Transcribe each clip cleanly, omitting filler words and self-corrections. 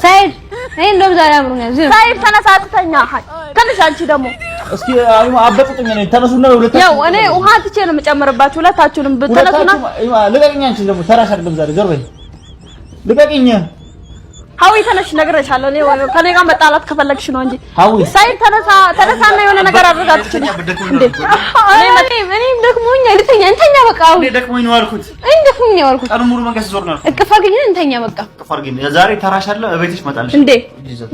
ሳይድ እኔ እንደውም ዛሬ አምሮኛል። ሳይድ ተነሳስተኛ ከልሽ አንቺ ደግሞ እስኪ አይማ አበጥጥኝ ነኝ ተነሱና ሁለታችሁ ያው እኔ ውሃ ትቼ ነው የምጨምርባችሁ ሁለታችሁንም ብትነሱና ልቀቅኝ አንቺ ደግሞ ተራሽ አይደለም ዛሬ ዞር በይ ልቀቅኝ ሀዊ ተነሽ ነግሬሻለሁ እኔ ከኔ ጋር መጣላት ከፈለግሽ ነው እንጂ ሳይድ ተነሳና የሆነ ነገር አድርጋችሁ እንዴ እኔ ደክሞኛል ልተኛ እንተኛ በቃ እኔ ደክሞኝ ነው አልኩት ቀኑ ሙሉ መንገስ ዞር ነው እቅፍ አድርጊኝ እንተኛ በቃ እቅፍ አድርጊኝ ዛሬ ተራሽ አለ እቤትሽ መጣልሽ እንዴ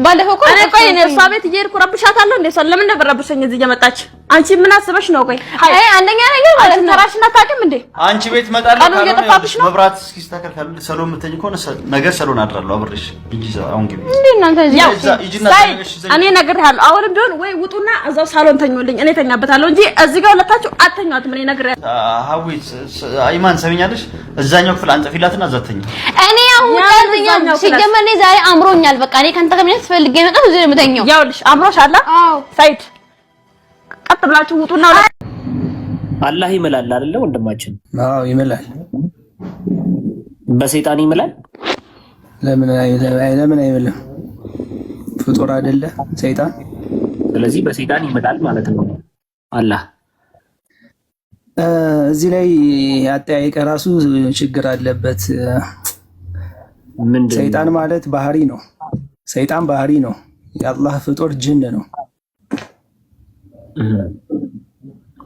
ባለፈው እኔ ቆይ እኔ እሷ ቤት እየሄድኩ ረብሻታለሁ እንዴ ሰው ለምን ነበር ረብሸኝ እዚህ እየመጣች አንቺ ምን አስበሽ ነው ቆይ አይ አንደኛ ነገር ማለት ነው ተራሽና ታውቂም እንዴ አንቺ ቤት መጣልሽ መብራት እስኪስተካከል ሰሎን የምትተኝ ከሆነ ነገር ሰሎን አድራለሁ አብርሽ እንጂ አሁን ግቢ እንዴ እናንተ እኔ ነግሬሃለሁ አሁንም ቢሆን ወይ ውጡና እዛው ሳሎን ተኙልኝ እኔ ተኛበታለሁ እንጂ እዚህ ጋር ሁለታችሁ አትተኛት ምን ነግሬሃለሁ ሀዊት አይማን ሰሚኛለሽ እዛኛው ክፍል አንጠፊላትና እዛተኛ እኔ አሁን ታዝኛው ሲጀመር እኔ ዛሬ አምሮኛል በቃ እኔ ካንተ ጋር ምን ፈልጌ መጣሁ እዚህ የምተኛው ያውልሽ አምሮሻል አዎ ሳይድ ቀጥ ብላችሁ ውጡና አላህ ይምላል አይደለ ወንድማችን አዎ ይምላል በሰይጣን ይምላል ለምን አይምልም ፍጡር አይደለ ሰይጣን ስለዚህ በሰይጣን ይምላል ማለት ነው አላህ እዚህ ላይ አጠያየቀ ራሱ ችግር አለበት ምንድነው ሰይጣን ማለት ባህሪ ነው ሰይጣን ባህሪ ነው የአላህ ፍጡር ጅን ነው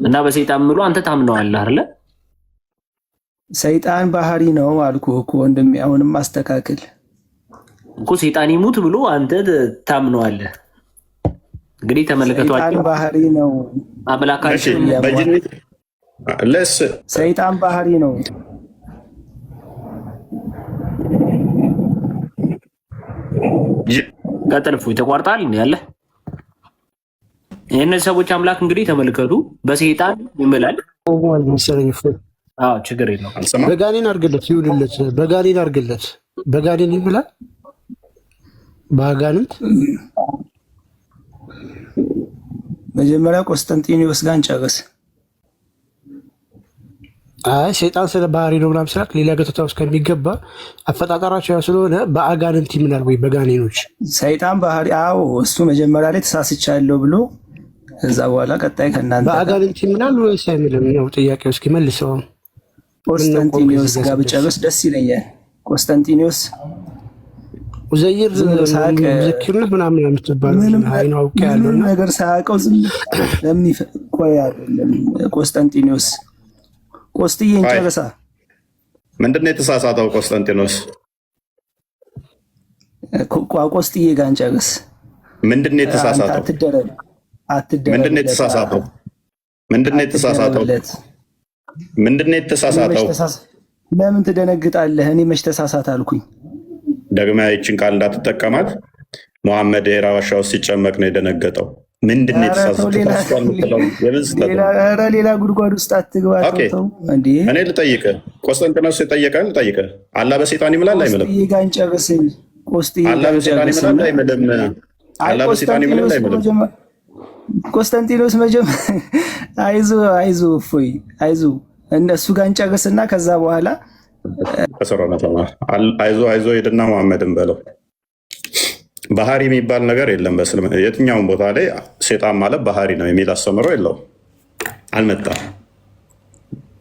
እና በሰይጣን ምሉ አንተ ታምነዋለህ አይደለ ሰይጣን ባህሪ ነው አልኩህ እኮ ወንድሜ አሁንም ማስተካከል እኮ ሰይጣን ይሙት ብሎ አንተ ታምነዋለህ እንግዲህ ተመልከቷቸው ሰይጣን ባህሪ ነው አምላካችን ለስ ሰይጣን ባህሪ ነው ቀጥልፉ ተቋርጣል እንዴ ያለ የእነዚህ ሰዎች አምላክ እንግዲህ ተመልከቱ በሰይጣን ይምላል አዎ ችግር የለውም በጋኔን አርግለት ይሁንለት በጋኔን አርግለት በጋኔን ይምላል ባጋንንት መጀመሪያ ቆስጠንጢኖስ ጋር እንጨርስ አይ ሰይጣን ስለ ባህሪ ነው ምናምን ስላክ ሌላ ገተታ ውስጥ ከሚገባ አፈጣጣራቸው ስለሆነ በአጋንንት ይምናል ወይ በጋኔኖች ሰይጣን ባህሪ አዎ እሱ መጀመሪያ ላይ ተሳስቻለሁ ብሎ እዛ በኋላ ቀጣይ ከእናንተ በአጋንንት ይምናል ወይስ አይምልም ነው ጥያቄው እስኪ መልሰው ቆስጠንጢኖስ ጋር ብጨርስ ደስ ይለኛል ቆስጠንጢኖስ ወዘይር ዝክርነት ምናምን የምትባል አይኑ አውቄ ያለውና ነገር ሳያውቀው ዝም ለምን ቆይ አይደለም ቆስጠንጢኖስ ቆስጥዬ እንጨርሳ ምንድነው የተሳሳተው ቆስጠንጢኖስ ቆስጥዬ ጋር እንጨርስ ምንድነው የተሳሳተው አትደረግ ምንድነው የተሳሳተው ለምን ትደነግጣለህ እኔ መች ተሳሳት አልኩኝ ደግማ ይችን ቃል እንዳትጠቀማት መሐመድ የራዋሻ ውስጥ ሲጨመቅ ነው የደነገጠው ምንድነው የተሳሳተው ሌላ ጉድጓድ ውስጥ አትግባ እንዴ እኔ ልጠይቅህ ቆስጠንጢኖስ የጠየቀን ልጠይቅህ አላህ በሰይጣን ይምላል አይምልም አላህ በሰይጣን ይምላል አይምልም አላህ በሰይጣን ይምላል አይምልም ቆስጠንጢኖስ አይዞ እፎይ አይዞ እነሱ ጋር እንጨርስና ከዛ በኋላ አይዞ ሄድና መሐመድን በለው ባህሪ የሚባል ነገር የለም በእስልምና የትኛውም ቦታ ላይ ሰይጣን ማለት ባህሪ ነው የሚል አስተምሮ የለውም አልመጣም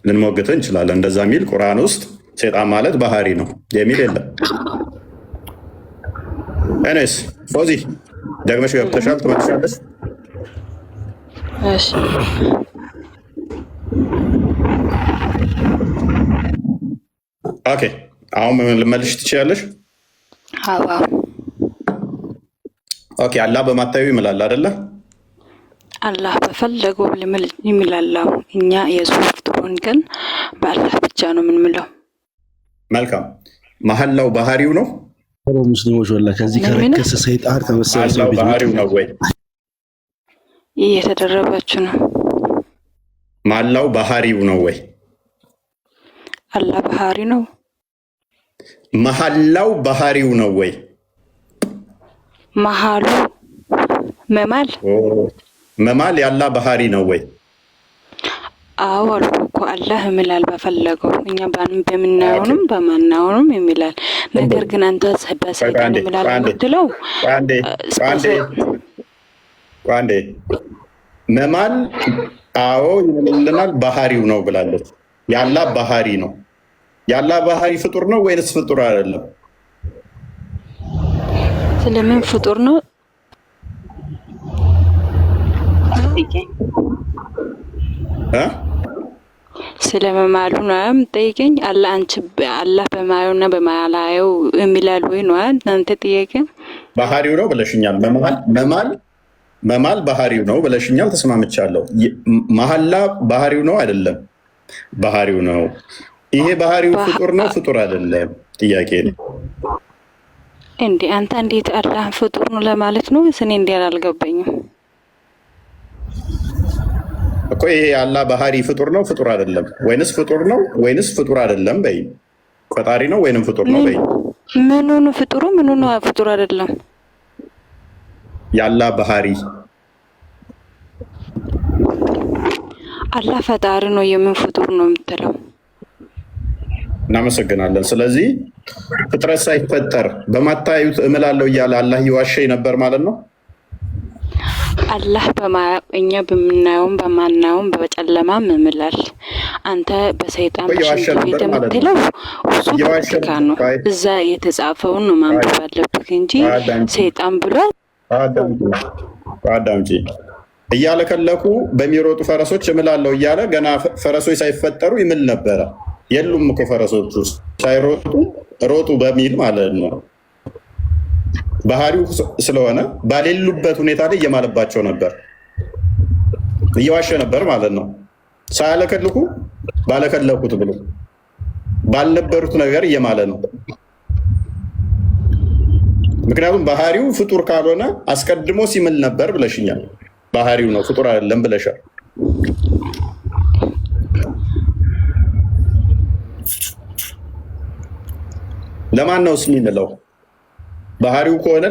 ልንሞግተው እንችላለን እንደዛ የሚል ቁርአን ውስጥ ሰይጣን ማለት ባህሪ ነው የሚል የለም እኔስ ፎዚ ደግመሽ ገብተሻል ትመልሻለሽ እሺ ኦኬ አሁን ልመልሽ ትችያለሽ አዎ ኦኬ አላህ በማታዩ ይምላል አይደለ አላህ በፈለገው ይምላል እኛ የሱፍ ፍጡሩን ግን በአላህ ብቻ ነው የምንምለው መልካም መሐላው ባህሪው ነው ሙስሊሞች ወላ ከዚህ ከረከሰ ሰይጣን ተመሳሳይ ባህሪው ነው ወይ እየተደረባችሁ ነው መሐላው ባህሪው ነው ወይ አላህ ባህሪ ነው መሐላው ባህሪው ነው ወይ መሐሉ መማል ያላ ባህሪ ነው ወይ አዎ አልኩ እኮ አላህ ይምላል በፈለገው እኛ በምናየውንም በማናየውንም ይምላል። ነገር ግን አንተ በሰይጣን ይምላል የምትለው አንዴ መማል አዎ ይምልናል ባህሪው ነው ብላለች። ያላ ባህሪ ነው። ያላ ባህሪ ፍጡር ነው ወይንስ ፍጡር አይደለም? ስለምን ፍጡር ነው? ስለመማሉ ነው ጠይቀኝ። አላህ በማየውና በማላየው የሚላል ወይ ነው አንተ ጥያቄ? ባህሪው ነው ብለሽኛል። መማል ባህሪው ነው ብለሽኛል። ተስማምቻለሁ። መሐላ ባህሪው ነው አይደለም? ባህሪው ነው። ይሄ ባህሪው ፍጡር ነው ፍጡር አይደለም? ጥያቄ ነው እንዴ። አንተ እንዴት አላህ ፍጡር ነው ለማለት ነው? እኔ እንዴ አልገባኝም እኮ። ይሄ አላህ ባህሪ ፍጡር ነው ፍጡር አይደለም? ወይንስ ፍጡር ነው ወይንስ ፍጡር አይደለም በይ። ፈጣሪ ነው ወይንም ፍጡር ነው በይ። ምኑ ነው ፍጡሩ? ምኑ ነው ፍጡር አይደለም? ያላ ባህሪ አላህ ፈጣሪ ነው የምን ፍጡር ነው የምትለው? እናመሰግናለን። ስለዚህ ፍጥረት ሳይፈጠር በማታዩት እምላለሁ እያለ አላህ ይዋሸኝ ነበር ማለት ነው። አላህ እኛ በምናየውም በማናየውም በጨለማም እምላል። አንተ በሰይጣን በሽንት ቤት የምትለው እሱ ፖለቲካ ነው። እዛ የተጻፈውን ነው ማንበብ አለብህ እንጂ ሰይጣን ብሏል። አዳምጪ። እያለከለኩ በሚሮጡ ፈረሶች እምላለሁ እያለ ገና ፈረሶች ሳይፈጠሩ ይምል ነበረ። የሉም እኮ ፈረሶቹ ሳይሮጡ ሮጡ በሚል ማለት ነው። ባህሪው ስለሆነ ባሌሉበት ሁኔታ ላይ እየማለባቸው ነበር፣ እየዋሸ ነበር ማለት ነው። ሳያለከልኩ ባለከለኩት ብሎ ባልነበሩት ነገር እየማለ ነው። ምክንያቱም ባህሪው ፍጡር ካልሆነ አስቀድሞ ሲምል ነበር ብለሽኛል። ባህሪው ነው ፍጡር አይደለም ብለሻል። ለማን ነው የሚምለው? ባህሪው ከሆነ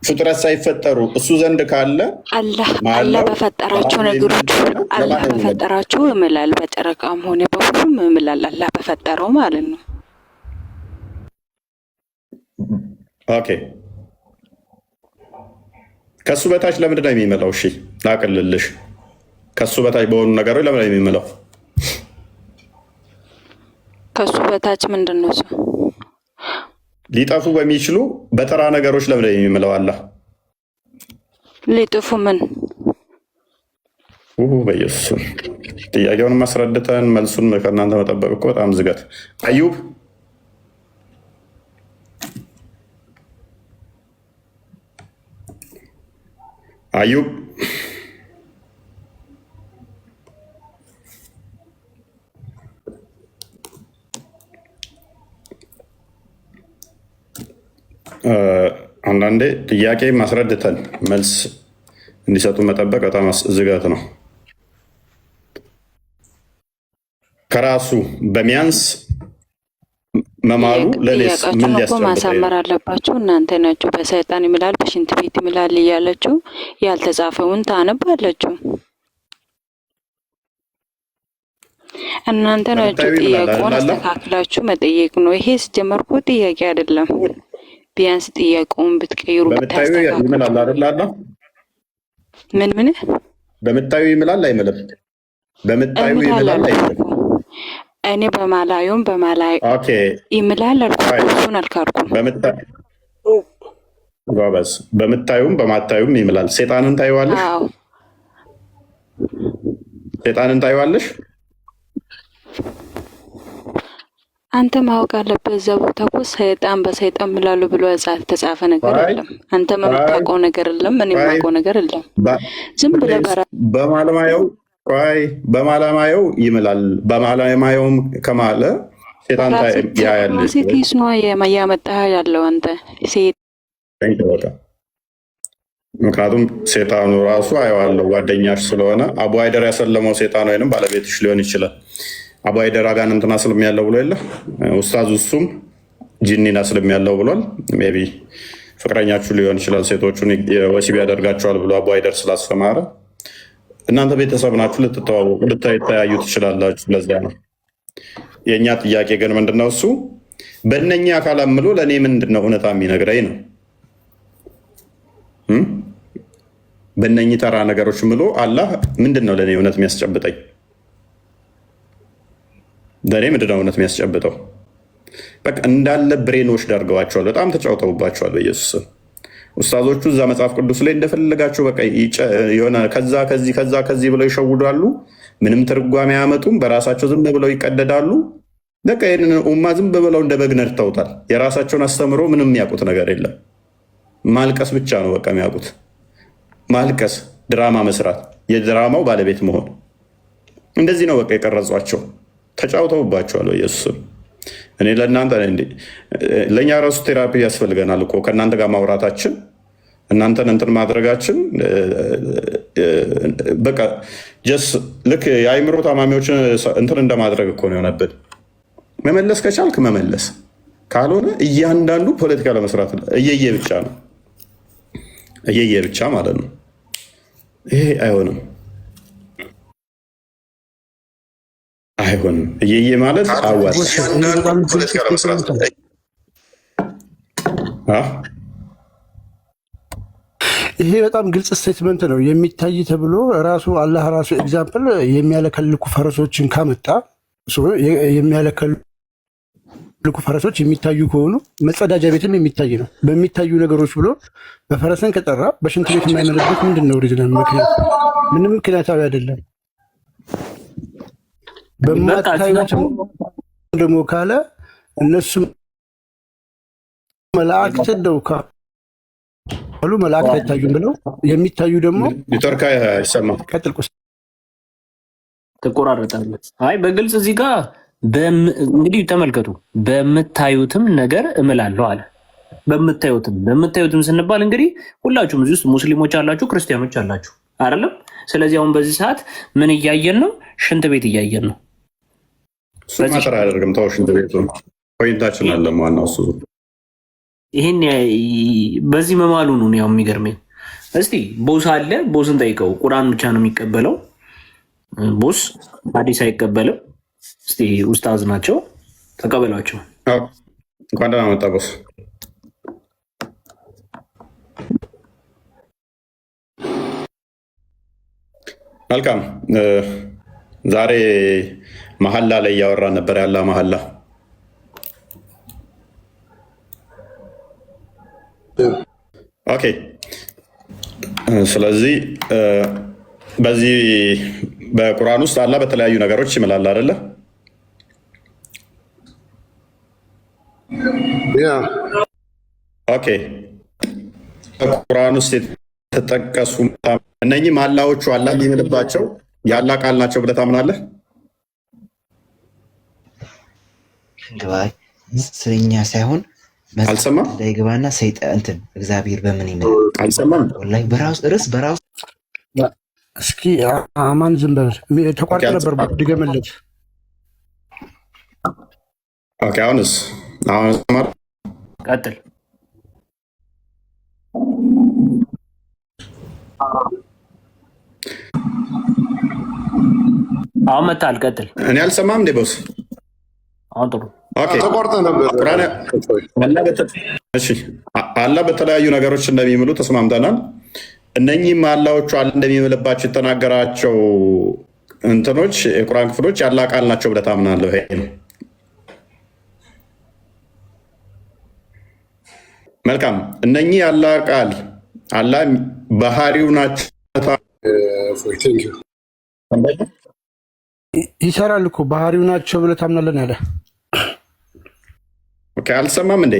ፍጥረት ሳይፈጠሩ እሱ ዘንድ ካለ አላህ በፈጠራቸው ነገሮች አላህ በፈጠራቸው ይምላል። በጨረቃም ሆነ በሁሉም ይምላል። አላህ በፈጠረው ማለት ነው። ኦኬ፣ ከሱ በታች ለምንድን ነው የሚምለው? እሺ ላቅልልሽ። ከሱ በታች በሆኑ ነገሮች ለምንድን ነው የሚምለው? ከሱ በታች ምንድን ነው? እሱ ሊጠፉ በሚችሉ በተራ ነገሮች ለምን የሚምለው? አላህ ሊጠፉ ምን በኢየሱስ ጥያቄውን ማስረድተን መልሱን ከእናንተ መጠበቅ እኮ በጣም ዝገት። አዩብ አንዳንዴ ጥያቄ ማስረድተን መልስ እንዲሰጡ መጠበቅ በጣም ዝገት ነው። ከራሱ በሚያንስ መማሉ ለሌስ ምን ሊያስጨምር ማሳመር አለባችሁ እናንተ ናችሁ። በሰይጣን ይምላል በሽንት ቤት ይምላል እያለችው ያልተጻፈውን ታነባለችው እናንተ ናችሁ። ጥያቄውን አስተካክላችሁ መጠየቅ ነው። ይሄ ሲጀመርኩ ጥያቄ አይደለም። ቢያንስ ጥያቄውን ብትቀይሩ ብታስተካክሉ። ምን በምታዩ ይምላል አይምልም? በምታዩ ይምላል አይምልም? እኔ በማላዩም በማላዩ ይምላል አልኩ። እሱን አልካድኩም። ጎበዝ። በምታዩም በማታዩም ይምላል። ሴጣንን ታይዋለሽ? ሴጣንን ታይዋለሽ? አንተ ማወቅ አለበት። እዛ ቦታ እኮ ሰይጣን በሰይጣን ምላሉ ብሎ የተጻፈ ነገር የለም። አንተ የምታውቀው ነገር የለም። እኔ የማውቀው ነገር የለም። ዝም ብለህ በማለማየው ይምላል። በማለማየውም ከማለ ሴጣን ያያል። ሴት ነው እያመጣህ ያለው አንተ ሴት። ምክንያቱም ሴጣኑ ራሱ አየዋለሁ ጓደኛሽ ስለሆነ አቡ አይደር ያሰለመው ሴጣን ወይንም ባለቤትሽ ሊሆን ይችላል። አቡ አይደር አጋንንትን አስልም ያለው ብሎ የለ ኡስታዝ፣ እሱም ጂኒን አስልም ያለው ብሏል። ሜይ ቢ ፍቅረኛችሁ ሊሆን ይችላል። ሴቶቹን ወሲብ ያደርጋቸዋል ብሎ አቡ አይደር ስላስተማረ እናንተ ቤተሰብ ናችሁ፣ ልትተዋወቁ ልትተያዩ ትችላላችሁ። ለዚያ ነው የእኛ ጥያቄ። ግን ምንድነው እሱ በእነኛ አካላት ምሎ ለእኔ ምንድነው እውነታ የሚነግረኝ ነው። በእነኚህ ተራ ነገሮች ምሎ አላህ ምንድነው ለእኔ እውነት የሚያስጨብጠኝ? ለእኔ ምንድነው እውነት የሚያስጨብጠው? በቃ እንዳለ ብሬኖች ዳርገዋቸዋል። በጣም ተጫውተውባቸዋል በኢየሱስ ስም። ኡስታዞቹ እዛ መጽሐፍ ቅዱስ ላይ እንደፈለጋቸው በቃ የሆነ ከዛ ከዚህ ብለው ይሸውዳሉ። ምንም ትርጓሜ አያመጡም። በራሳቸው ዝም ብለው ይቀደዳሉ። በቃ ይህንን ኡማ ዝም ብለው እንደ በግ ነድተውታል። የራሳቸውን አስተምሮ ምንም የሚያውቁት ነገር የለም። ማልቀስ ብቻ ነው በቃ የሚያውቁት። ማልቀስ፣ ድራማ መስራት፣ የድራማው ባለቤት መሆን። እንደዚህ ነው በቃ የቀረጿቸው። ተጫውተውባቸዋል በኢየሱስም። እኔ ለእናንተ ለእኛ ራሱ ቴራፒ ያስፈልገናል እኮ ከእናንተ ጋር ማውራታችን፣ እናንተን እንትን ማድረጋችን በቃ ጀስ ልክ የአእምሮ ታማሚዎችን እንትን እንደማድረግ እኮ ነው የሆነብን። መመለስ ከቻልክ መመለስ፣ ካልሆነ እያንዳንዱ ፖለቲካ ለመስራት እየየ ብቻ ነው እየየ ብቻ ማለት ነው። ይሄ አይሆንም አይሆንም። እየየ ማለት አዋጥ ይሄ በጣም ግልጽ ስቴትመንት ነው። የሚታይ ተብሎ ራሱ አላህ ራሱ ኤግዛምፕል የሚያለከልኩ ፈረሶችን ካመጣ የሚያለከልኩ ፈረሶች የሚታዩ ከሆኑ መጸዳጃ ቤትም የሚታይ ነው። በሚታዩ ነገሮች ብሎ በፈረስን ከጠራ በሽንት ቤት የማይመለበት ምንድን ነው? ሪዝናል ምክንያት ምንም ምክንያታዊ አይደለም። በማታዩት ደግሞ ካለ እነሱም መላእክት እንደው ካሉ መላእክት አይታዩም ብለው የሚታዩ ደግሞ ኔትወርክ አይሰማም። ቀጥል ቁስ ትቆራረጣለህ። አይ በግልጽ እዚህ ጋር እንግዲህ ተመልከቱ። በምታዩትም ነገር እምላለሁ አለ። በምታዩትም ስንባል እንግዲህ ሁላችሁም እዚህ ውስጥ ሙስሊሞች አላችሁ፣ ክርስቲያኖች አላችሁ አይደለም? ስለዚህ አሁን በዚህ ሰዓት ምን እያየን ነው? ሽንት ቤት እያየን ነው። እሱ ማጠር አያደርግም። ተው፣ ሽንት ቤቱ ፖይንታችን አለ። ዋናው እሱ ይሄን በዚህ መማሉ ነው ያው የሚገርመኝ። እስቲ ቦስ አለ፣ ቦስን ጠይቀው። ቁርአን ብቻ ነው የሚቀበለው ቦስ፣ ሐዲስ አይቀበልም። እስቲ ኡስታዝ ናቸው፣ ተቀበሏቸው። እንኳን ደህና መጣ ቦስ። መልካም። ዛሬ መሐላ ላይ እያወራን ነበር። ያላ መሐላ ኦኬ። ስለዚህ በዚህ በቁርአን ውስጥ አላህ በተለያዩ ነገሮች ይምላል አይደለ? ኦኬ። በቁርአን ውስጥ የተጠቀሱ እነኚህ ማላዎቹ አላህ የሚምልባቸው የአላህ ቃል ናቸው ብለህ ታምናለህ? ስለኛ ሳይሆን አልሰማም እንዳይገባና ሰይጣን እንትን እግዚአብሔር በምን ይመል አልሰማም። ወላሂ በራሱ በራሱ እስኪ አማን ዝም በል። ተቋርጦ ነበር ድገመለት። ኦኬ። አሁን ቀጥል። አሁን መጣል። ቀጥል። እኔ አልሰማም እንዴ ቦስ? አሁን ጥሩ። ተቋርጦ ነበር። አላህ በተለያዩ ነገሮች እንደሚምሉ ተስማምተናል። እነኚህም አላዎቹ አላህ እንደሚምልባቸው የተናገራቸው እንትኖች የቁርአን ክፍሎች የአላህ ቃል ናቸው ብለህ ታምናለህ? ይሄ ነው። መልካም። እነኚህ የአላህ ቃል አላህ ባህሪው ናቸው ይሰራል እኮ ባህሪው ናቸው ብለህ ታምናለህ ያለ። ኦኬ። አልሰማም እንዴ?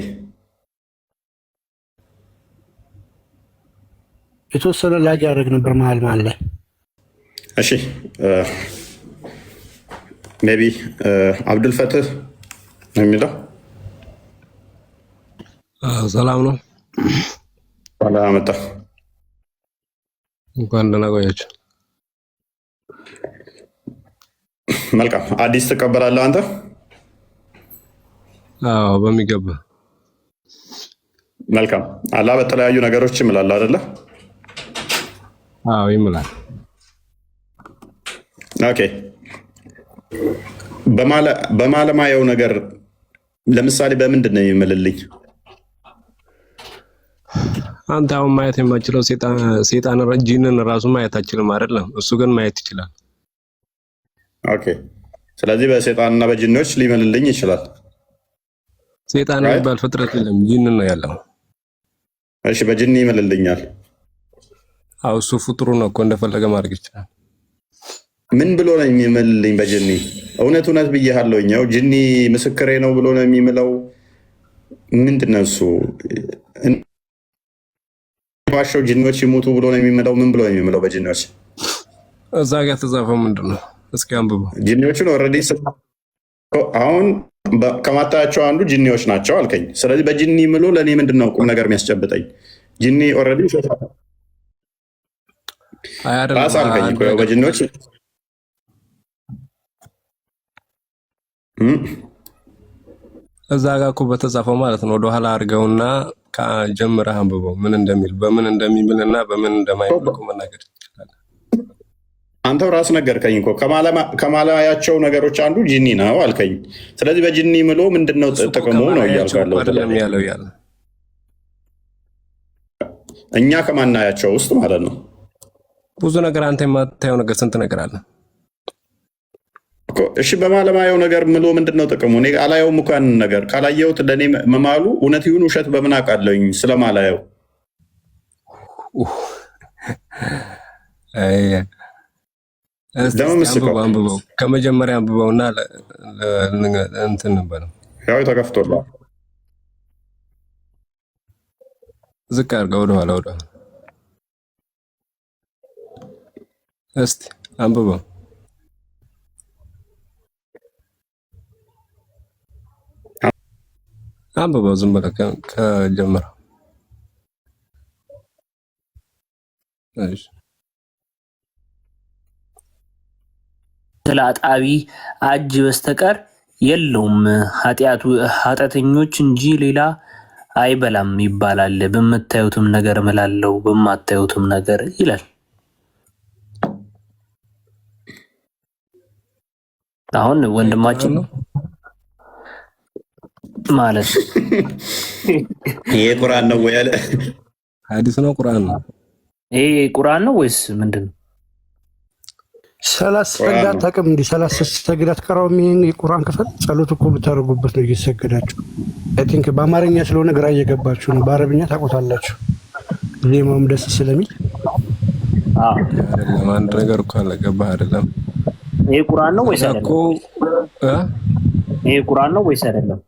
የተወሰነ ላጅ ያደርግ ነበር መሀል ላይ። እሺ ሜይ ቢ አብዱልፈትህ ነው የሚለው። ሰላም ነው። ሰላም መጣ። እንኳን ደህና ቆያችሁ። መልካም። አዲስ ትቀበላለህ አንተ? አዎ በሚገባ። መልካም። አላህ በተለያዩ ነገሮች ይምላል አይደለ? አዎ ይምላል። ኦኬ በማለማየው ነገር ለምሳሌ በምንድን ነው የሚምልልኝ? አንተ አሁን ማየት የማችለው ሴጣን ጂንን ራሱ ማየት አችልም አይደለም? እሱ ግን ማየት ይችላል። ኦኬ ስለዚህ በሴጣንና በጂኖች ሊምልልኝ ይችላል። ሴጣን የሚባል ፍጥረት የለም፣ ጂን ነው ያለው። እሺ በጂኒ ይምልልኛል? አው እሱ ፍጥሩ ነው እኮ እንደፈለገ ማድረግ ይችላል። ምን ብሎ ነው የሚምልልኝ በጂኒ? እውነት ብዬሃለሁኝ። ያው ጂኒ ምስክሬ ነው ብሎ ነው የሚምለው። ምንድነው እሱ? ዋሻው ጂኖች ይሞቱ ብሎ ነው የሚምለው? ምን ብሎ ነው የሚምለው በጂኖች? እዛ ጋር ተጻፈው ምንድነው? እስኪ አንብበው። ጂኒዎቹን ኦልሬዲ አሁን ከማታያቸው አንዱ ጂኒዎች ናቸው አልከኝ። ስለዚህ በጂኒ ምሎ ለእኔ ምንድነው ቁም ነገር የሚያስጨብጠኝ? ጂኒ ኦልሬዲ ራስ አልከኝ እኮ በጂኒዎች እዛ ጋር እኮ በተጻፈው ማለት ነው። ወደኋላ አድርገውና ጀምረህ አንብበው ምን እንደሚል በምን እንደሚምልና በምን እንደማይምል መናገር ይችላል። አንተው ራስ ነገርከኝ እኮ ከማላያቸው ነገሮች አንዱ ጂኒ ነው አልከኝ። ስለዚህ በጂኒ ምሎ ምንድነው ጥቅሙ ነው እያልኩ ያለው። እኛ ከማናያቸው ውስጥ ማለት ነው። ብዙ ነገር አንተ የማታየው ነገር ስንት ነገር አለ እኮ። እሺ በማለማየው ነገር ምሎ ምንድነው ጥቅሙ? እኔ አላየውም እኮ ያንን ነገር። ካላየሁት ለእኔ መማሉ እውነት ይሁን ውሸት በምን አውቃለሁኝ ስለማላየው? አንብበው ከመጀመሪያ አንብበውና እንትን ነበረ ያው ተከፍቶልሃል። ዝቅ አድርገው ወደኋላ እስቲ አንብበው። አንብበው ዝም ብለህ ከጀመረ ስለ አጣቢ አጅ በስተቀር የለውም ኃጢአተኞች እንጂ ሌላ አይበላም ይባላል። በምታዩትም ነገር እምላለው በማታዩትም ነገር ይላል። አሁን ወንድማችን ነው ማለት ይሄ ቁርአን ነው ወይ? ሐዲስ ነው ቁርአን ነው? ይሄ ቁርአን ነው ወይስ ምንድነው? ሰላሳ ሰግዳት ታቅም እንዲ 30 ሰግዳት ቀራው የቁርአን ክፍል ጸሎት እኮ ብታደርጉበት ነው እየሰገዳችሁ። አይ ቲንክ በአማርኛ ስለሆነ ግራ እየገባችሁ ነው። በአረብኛ ታቆታላችሁ። ሌማውም ደስ ስለሚል አይደለም። አንድ ነገር እኮ አልገባህ አይደለም? ይሄ ቁርአን ነው ወይስ አይደለም? ይሄ ቁርአን ነው ወይስ አይደለም?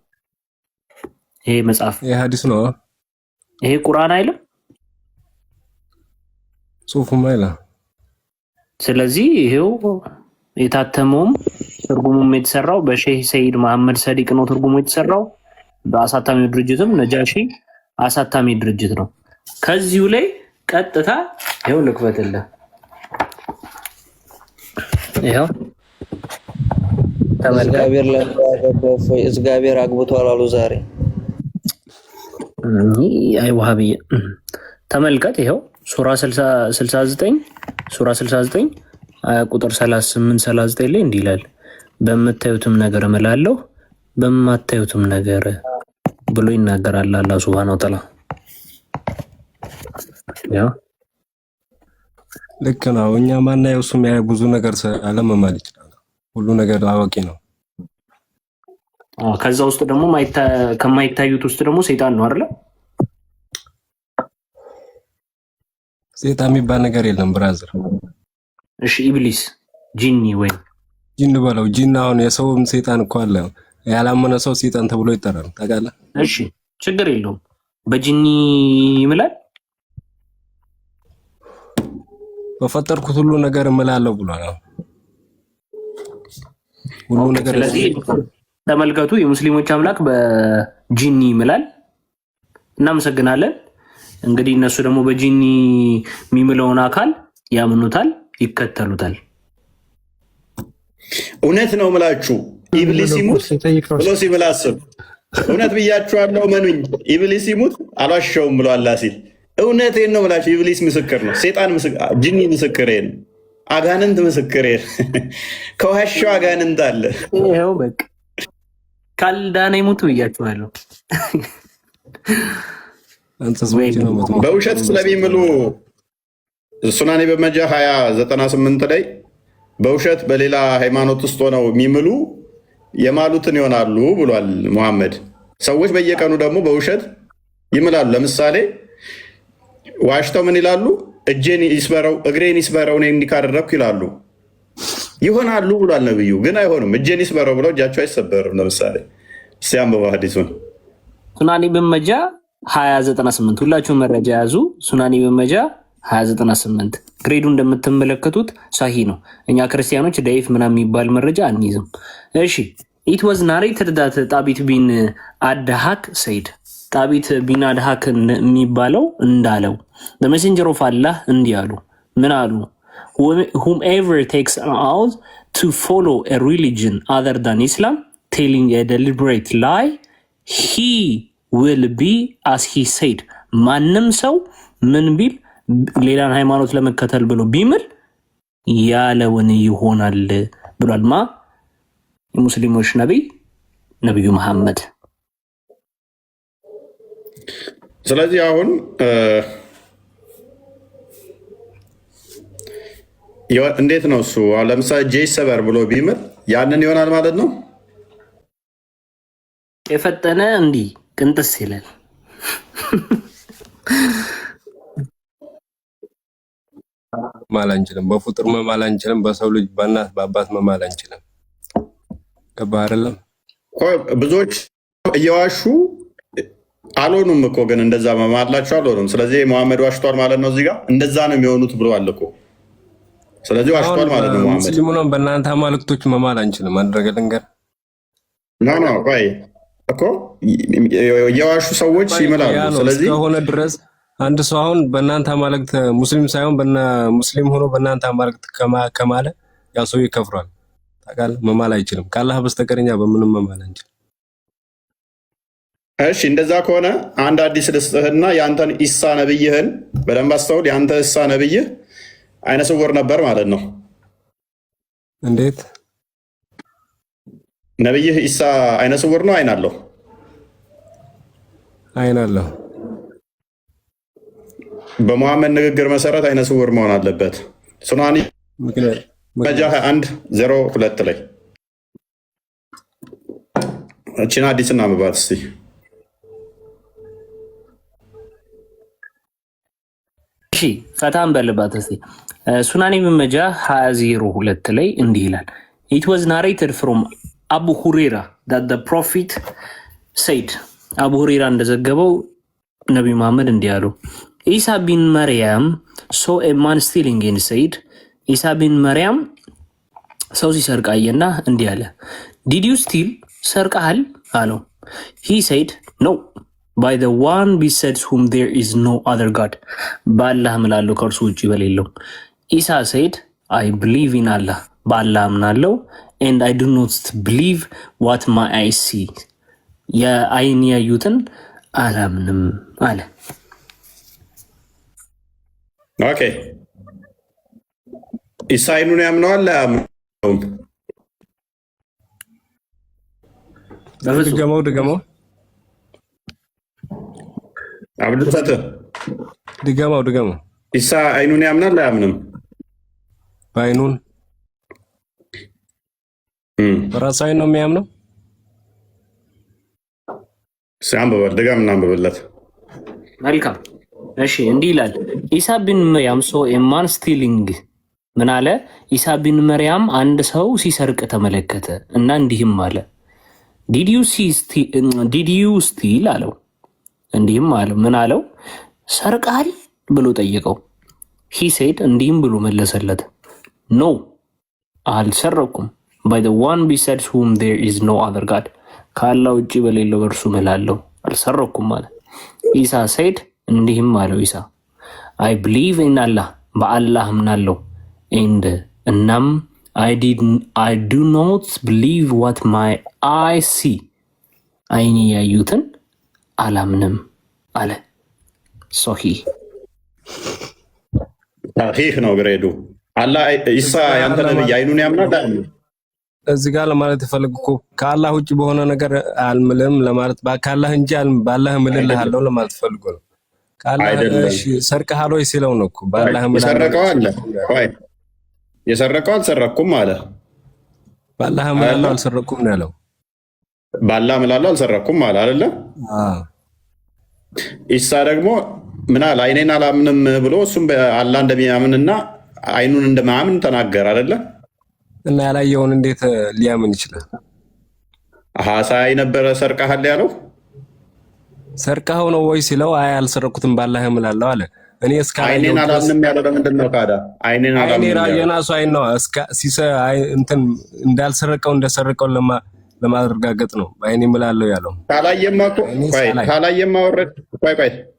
ይሄ መጽሐፍ ይሄ ሐዲስ ነው። ይሄ ቁርአን አይደለም፣ ጽሁፉም አይደለም። ስለዚህ ይሄው የታተመውም ትርጉሙም የተሰራው በሼህ ሰይድ መሐመድ ሰዲቅ ነው። ትርጉሙ የተሰራው በአሳታሚው ድርጅትም ነጃሺ አሳታሚ ድርጅት ነው። ከዚሁ ላይ ቀጥታ ይሄው ልክፈትልህ። ይሄው እግዚአብሔር ለባረከው ወይ እግዚአብሔር አግብቷል አሉ ዛሬ። አይ ወሃቢያ ተመልከት። ይሄው ሱራ 69 ቁጥር 38 39 ላይ እንዲህ ይላል፣ በምታዩትም ነገር እምላለሁ በማታዩትም ነገር ብሎ ይናገራል አላህ ሱብሃነሁ ወተዓላ። ያው ልክ ነው። እኛ ማናየው እሱ የሚያይ ብዙ ነገር አለመማል ይችላል። ሁሉ ነገር አዋቂ ነው። ከዛ ውስጥ ደግሞ ከማይታዩት ውስጥ ደግሞ ሰይጣን ነው አይደል? ሰይጣን የሚባል ነገር የለም ብራዘር። እሺ ኢብሊስ ጂኒ ወይ ጂን በለው። ጂን አሁን የሰውም ሰይጣን እኮ አለ። ያላመነ ሰው ሰይጣን ተብሎ ይጠራል ታውቃለህ? እሺ ችግር የለውም። በጂኒ ይምላል። በፈጠርኩት ሁሉ ነገር እምላለሁ ብሏል። ሁሉ ነገር ስለዚህ ተመልከቱ፣ የሙስሊሞች አምላክ በጂኒ ይምላል። እናመሰግናለን። እንግዲህ እነሱ ደግሞ በጂኒ የሚምለውን አካል ያምኑታል፣ ይከተሉታል። እውነት ነው ምላችሁ ኢብሊስ ይሙት ብሎ ሲምል አስብ። እውነት ብያችኋለሁ መኑኝ። ኢብሊስ ይሙት አልዋሸውም ብሎ አላህ ሲል እውነቴን ነው ምላችሁ። ኢብሊስ ምስክር ነው፣ ሴጣን ምስክር፣ ጂኒ ምስክር ነው። አጋንንት ምስክሬ ከዋሻው አጋንንት አለ። ይኸው በቃ ካልዳነ ይሙት ብያችኋለሁ። በውሸት ስለሚምሉ ሱናኔ በመጃ 2098 ላይ በውሸት በሌላ ሃይማኖት ውስጥ ሆነው የሚምሉ የማሉትን ይሆናሉ ብሏል ሙሐመድ። ሰዎች በየቀኑ ደግሞ በውሸት ይምላሉ። ለምሳሌ ዋሽተው ምን ይላሉ? እጄን ይስበረው እግሬን ይስበረው እኔ እንዲህ ካደረግኩ ይላሉ። ይሆናሉ ብሏል ነብዩ። ግን አይሆኑም። እጄን ይስበረው ብለው እጃቸው አይሰበርም። ለምሳሌ ሲያንበባ ሐዲሱን ሱናኒ ብን መጃ 2098 ሁላችሁም መረጃ ያዙ። ሱናኒ ብን መጃ 2098 ግሬዱ እንደምትመለከቱት ሳሂ ነው። እኛ ክርስቲያኖች ደይፍ ምናምን የሚባል መረጃ አንይዝም። እሺ ኢት ዋዝ ናሬትድ ዳት ጣቢት ቢን አድሃክ ሰይድ ጣቢት ቢን አድሃክ የሚባለው እንዳለው በሜሴንጀር ኦፍ አላህ እንዲህ አሉ። ምን አሉ? whomever takes an oath to follow a religion other than Islam telling a deliberate lie he will be as he said ማንም ሰው ምን ቢል ሌላን ሃይማኖት ለመከተል ብሎ ቢምል ያለውን ይሆናል ብሏል። ማ የሙስሊሞች ነብዩ መሐመድ። ስለዚህ አሁን እንዴት ነው እሱ? ለምሳሌ ጄ ሰበር ብሎ ቢምል ያንን ይሆናል ማለት ነው። የፈጠነ እንዲህ ቅንጥስ ይላል። መማል አንችልም። በፍጡር መማል አንችልም። በሰው ልጅ በእናት በአባት መማል አንችልም። ገባህ አይደለም? ብዙዎች እየዋሹ አልሆኑም እኮ ግን እንደዛ መማላቸው አልሆኑም። ስለዚህ ሙሐመድ ዋሽቷል ማለት ነው። እዚህ ጋር እንደዛ ነው የሚሆኑት ብለዋል እኮ። ስለዚህ ዋሽቷል ማለት ነው ሙሐመድ። ሙስሊሙ ነው። በእናንተ አማልክቶች መማል አንችልም። አድረገ ልንገር ኖ ቆይ እኮ የዋሹ ሰዎች ይምላሉ። ስለዚህ ከሆነ ድረስ አንድ ሰው አሁን በእናንተ አማልክት ሙስሊም ሳይሆን ሙስሊም ሆኖ በእናንተ አማልክት ከማለ ያ ሰው ይከፍራል። ታውቃለህ? መማል አይችልም። ካላህ በስተቀር እኛ በምንም መማል አንችልም። እሺ እንደዛ ከሆነ አንድ አዲስ ልስጥህና የአንተን ኢሳ ነብይህን በደንብ አስተውል። የአንተ ኢሳ ነብይህ አይነ ስውር ነበር ማለት ነው። እንዴት? ነብይህ ኢሳ አይነ ስውር ነው? አይን አለው? አይን አለው። በሙሐመድ ንግግር መሰረት አይነ ስውር መሆን አለበት። ሱናኒ መጃ 2102 ላይ እቺን አዲስና መባት እስቲ እሺ ፈታን በልባት እስቲ። ሱናኒ ብን መጃ 2002 ላይ እንዲህ ይላል። it was narrated from አቡ ሁሬራ that the prophet said አቡ ሁሬራ እንደዘገበው ነብዩ መሐመድ እንዲህ አሉ። ኢሳ ቢን መርያም saw a man stealing and said ኢሳ ቢን መርያም ሰው ሲሰርቅ አየና እንዲህ አለ። did you steal ሰርቀሃል አለው። he said no by the one besides whom there is no other god በአላህ እምላለሁ ከእርሱ ውጭ በሌለው። ኢሳ said I believe in Allah በአላህ እምናለሁ and I do not believe what my eyes see የአይን ያዩትን አላምንም አለ። ኦኬ ኢሳ አይኑን ያምነዋል አያምነውም? ድገመው አብዱልፈት ድገመው። ኢሳ አይኑን ያምናል አያምንም? በአይኑን በራሱ አይን ነው የሚያምነው። ሲያንበበል ድጋምና አንብብለት። መልካም እሺ እንዲህ ይላል። ኢሳ ቢን መርያም ሶ ኤማን ስቲሊንግ ምን አለ? ኢሳ ቢን መርያም አንድ ሰው ሲሰርቅ ተመለከተ እና እንዲህም አለ ዲድ ዩ ስቲል አለው። እንዲህም አለው ምን አለው? ሰርቃል ብሎ ጠየቀው። ሂ ሴድ እንዲህም ብሎ መለሰለት ኖ አልሰረኩም by the one besides whom there is no other god ካላ ውጪ በሌለው በእርሱ እምላለሁ አልሰረኩም አለ። ኢሳ ሴድ እንዲህም አለው ኢሳ I believe in Allah በአላህ እምናለሁ and እናም I do not believe what my eyes see አይኔ ያዩትን አላምንም አለ። ሶሂህ ነው ግሬዱ አላህ ኢሳ ያንተ ነብይ አይኑን ያምናል። እዚህ ጋር ለማለት የፈለግኩ ከአላህ ውጭ በሆነ ነገር አልምልም ለማለት ካላህ እንጂ ባላህ እምልልሃለሁ ለማለት ፈልጎ ነው። ካላህ እሺ ሰርቀሃል ወይ ሲለው ነው እኮ ባላህ እምልልሃለሁ። የሰረቀው አለ ወይ የሰረቀው አልሰረኩም አለ። ባላህ እምልልሃለሁ አልሰረኩም ነው ያለው። ባላህ እምልልሃለሁ አልሰረኩም አለ አይደለ? ኢሳ ደግሞ ምን አለ? አይኔን አላምንም ብሎ እሱም አላህ እንደሚያምንና አይኑን እንደማያምን ተናገር አይደለ? እና ያላየውን እንዴት ሊያምን ይችላል? ሳይ ነበረ ሰርቀሃል ያለው ሰርቀኸው ነው ወይ ሲለው አይ አልሰረኩትም ባላህ እምላለሁ አለ። እኔ እስከ አይኔን አላምንም ያለው ለምንድን ነው ታዲያ? አይኔን አላምንም ያለው የራሱ አይን ነው ሲሰ እንትን እንዳልሰረቀው እንደሰረቀው ለማረጋገጥ ነው አይኔ እምላለሁ ያለው። ካላየማ እኮ ካላየማ ወረድ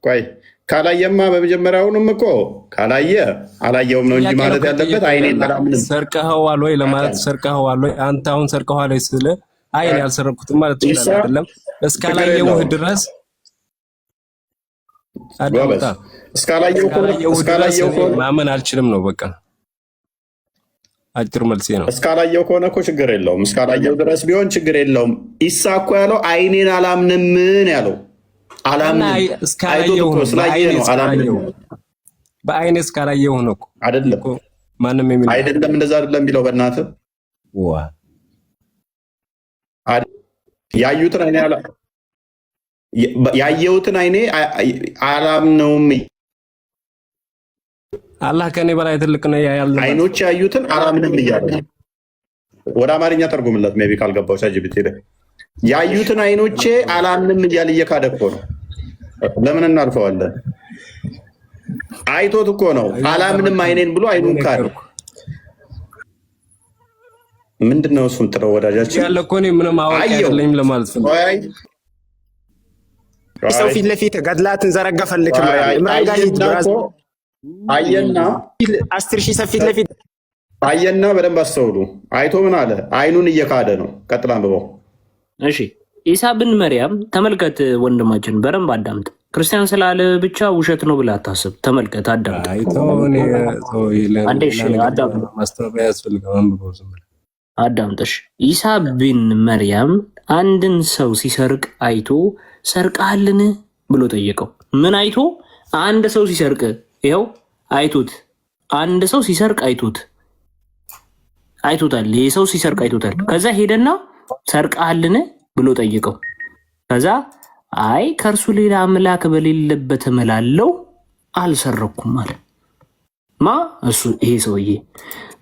ቆይ ካላየማ በመጀመሪያውንም እኮ ካላየ አላየውም ነው እንጂ ማለት ያለበት አይኔን አላምንም። ሰርቀኸዋል ወይ ለማለት ሰርቀኸዋል ወይ አንተ አሁን ሰርቀኸዋል ወይ ስለ አይኔ ያልሰረኩትም ማለት ይችላል አይደለም? እስካላየው ድረስ አዳምጣ እስካላየው ማመን አልችልም ነው በቃ አጭር መልሴ ነው። እስካላየው ከሆነ እኮ ችግር የለውም። እስካላየው ድረስ ቢሆን ችግር የለውም። ኢሳ እኮ ያለው አይኔን አላምንም ምን ያለው በአይኔ እስካላየው ነው እኮ አይደለም። ማንም የሚል አይደለም እንደዛ አይደለም የሚለው በእናትህ ያዩትን አይኔ ያየሁትን አይኔ አላምነውም። አላህ ከኔ በላይ ትልቅ ነው ያያል። አይኖች ያዩትን አላምንም እያለ ወደ አማርኛ ተርጉምለት ሜቢ ካልገባው ቻጂቢቲ ላይ ያዩትን አይኖቼ አላምንም እያለ እየካደ እኮ ነው። ለምን እናልፈዋለን? አይቶት እኮ ነው አላምንም አይኔን ብሎ አይኑን ካደ። ምንድነው እሱን ጥረው ወዳጃችን ያለ እኮ ነው ምንም አዋቂያለኝ ለማለት ነው። ሰው ፊት ለፊት ገድላትን ዘረገፈልክ አየና 10,000 ሰው ፊት ለፊት አየና በደንብ አስተውሉ። አይቶ ምን አለ? አይኑን እየካደ ነው። ቀጥላ አንብበው። እሺ ኢሳ ብን መርያም ተመልከት፣ ወንድማችን በደንብ አዳምጥ። ክርስቲያን ስላለ ብቻ ውሸት ነው ብለህ አታስብ። ተመልከት፣ አዳምጥ። አዳምጥሽ። ኢሳ ብን መርያም አንድን ሰው ሲሰርቅ አይቶ ሰርቀሃልን ብሎ ጠየቀው። ምን አይቶ? አንድ ሰው ሲሰርቅ ይኸው አይቶት፣ አንድ ሰው ሲሰርቅ አይቶታል። ይህ ሰው ሲሰርቅ አይቶታል። ከዛ ሄደና ሰርቀሃልን ብሎ ጠየቀው። ከዛ አይ ከእርሱ ሌላ አምላክ በሌለበት እምላለሁ አልሰረኩም አለ። እሱ ይሄ ሰውዬ።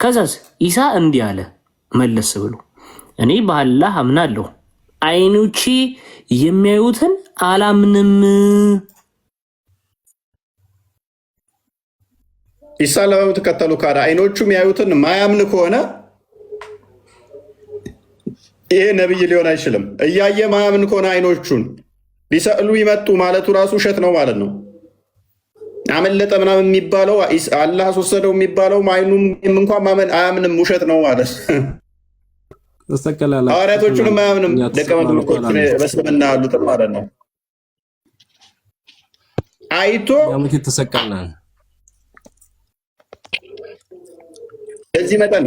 ከዛስ ኢሳ እንዲህ አለ መለስ ብሎ፣ እኔ በአላህ አምናለሁ አይኖቼ የሚያዩትን አላምንም። ኢሳ ለምትከተሉ ካዳ አይኖቹም ያዩትን ማያምን ከሆነ ይሄ ነብይ ሊሆን አይችልም። እያየ ማያምን ከሆነ አይኖቹን ሊሰቅሉ ይመጡ ማለቱ ራሱ ውሸት ነው ማለት ነው። አመለጠ ምናምን የሚባለው አላህ አስወሰደው የሚባለው አይኑም እንኳን ማመን አያምንም ውሸት ነው ማለት ሐዋርያቶቹንም አያምንም ደቀ መዛሙርቶቹ በእስልምና ያሉትን ማለት ነው። አይቶ ተሰቀልናል። በዚህ መጠን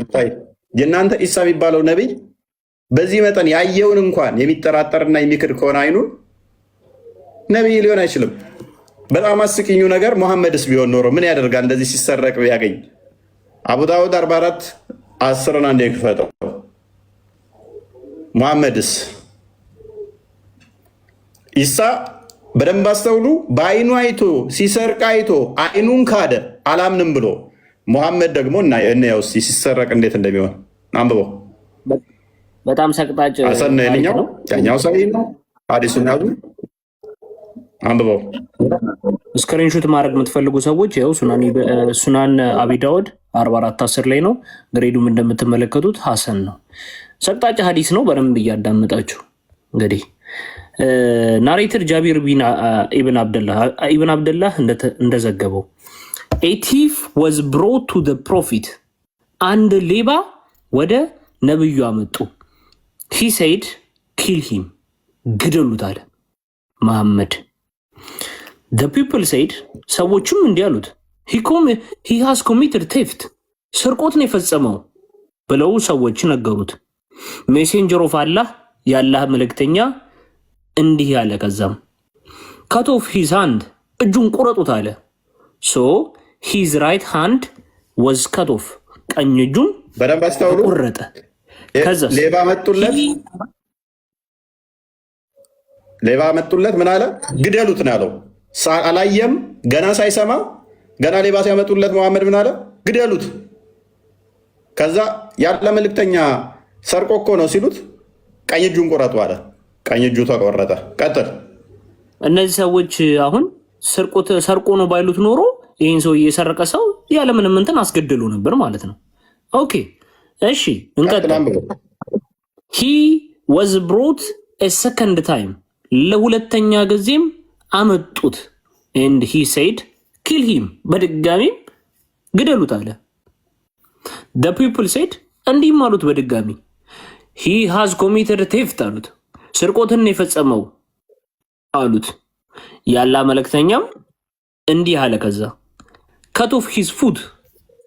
የእናንተ ኢሳ የሚባለው ነቢይ በዚህ መጠን ያየውን እንኳን የሚጠራጠርና የሚክድ ከሆነ አይኑን ነቢይ ሊሆን አይችልም። በጣም አስቂኙ ነገር ሙሐመድስ ቢሆን ኖሮ ምን ያደርጋል? እንደዚህ ሲሰረቅ ቢያገኝ አቡ ዳውድ 44:10 አንዴ ክፈተው። ሙሐመድስ ኢሳ በደንብ አስተውሉ። በአይኑ አይቶ ሲሰርቅ አይቶ አይኑን ካደ አላምንም ብሎ ሙሐመድ ደግሞ እናየው ሲሰረቅ እንዴት እንደሚሆን አንብበው። በጣም ሰቅጣጭ ሐሰን ነው ያኛው ሰው ነው። ሐዲሱን ያዙ አንብበው። ስክሪንሾት ማድረግ የምትፈልጉ ሰዎች ያው ሱናን አቢ ዳውድ 44:10 ላይ ነው። ግሬዱም እንደምትመለከቱት ሐሰን ነው። ሰቅጣጭ ሐዲስ ነው። በደንብ እያዳመጣችሁ እንግዲህ ናሬተር ጃቢር ኢብን አብደላህ እንደዘገበው a thief was brought to the prophet አንድ ሌባ ወደ ነብዩ አመጡ። he said kill him ግደሉት አለ መሐመድ። the people said ሰዎችም እንዲህ አሉት he has committed theft ስርቆትን የፈጸመው ብለው ሰዎች ነገሩት። ሜሴንጀር ኦፍ አላህ የአላህ መልእክተኛ እንዲህ ያለ ከዛም cut off his hand እጁን ቁረጡት አለ። so his right hand was cut off ቀኝ እጁን በደንብ አስተውሉ። ቆረጠ። ከዛስ ሌባ መጡለት ምን አለ? ግደሉት ነው ያለው። አላየም ገና ሳይሰማ ገና ሌባ ሲያመጡለት መሐመድ ምን አለ? ግደሉት። ከዛ ያለ መልእክተኛ ሰርቆ እኮ ነው ሲሉት ቀኝ እጁን ቁረጡ አለ። ቀኝ እጁ ተቆረጠ። ቀጥል። እነዚህ ሰዎች አሁን ሰርቆ ነው ባይሉት ኖሮ ይህን ሰው የሰረቀ ሰው ያለምንም እንትን አስገድሉ ነበር ማለት ነው። ኦኬ እሺ እንቀጥል። he was brought a second time ለሁለተኛ ጊዜም አመጡት and he said kill him በድጋሚም ግደሉት አለ። the people said እንዲህም አሉት በድጋሚ he has committed theft አሉት። ስርቆትን የፈጸመው አሉት። ያላ መልእክተኛም እንዲህ አለ ከዛ cut off his foot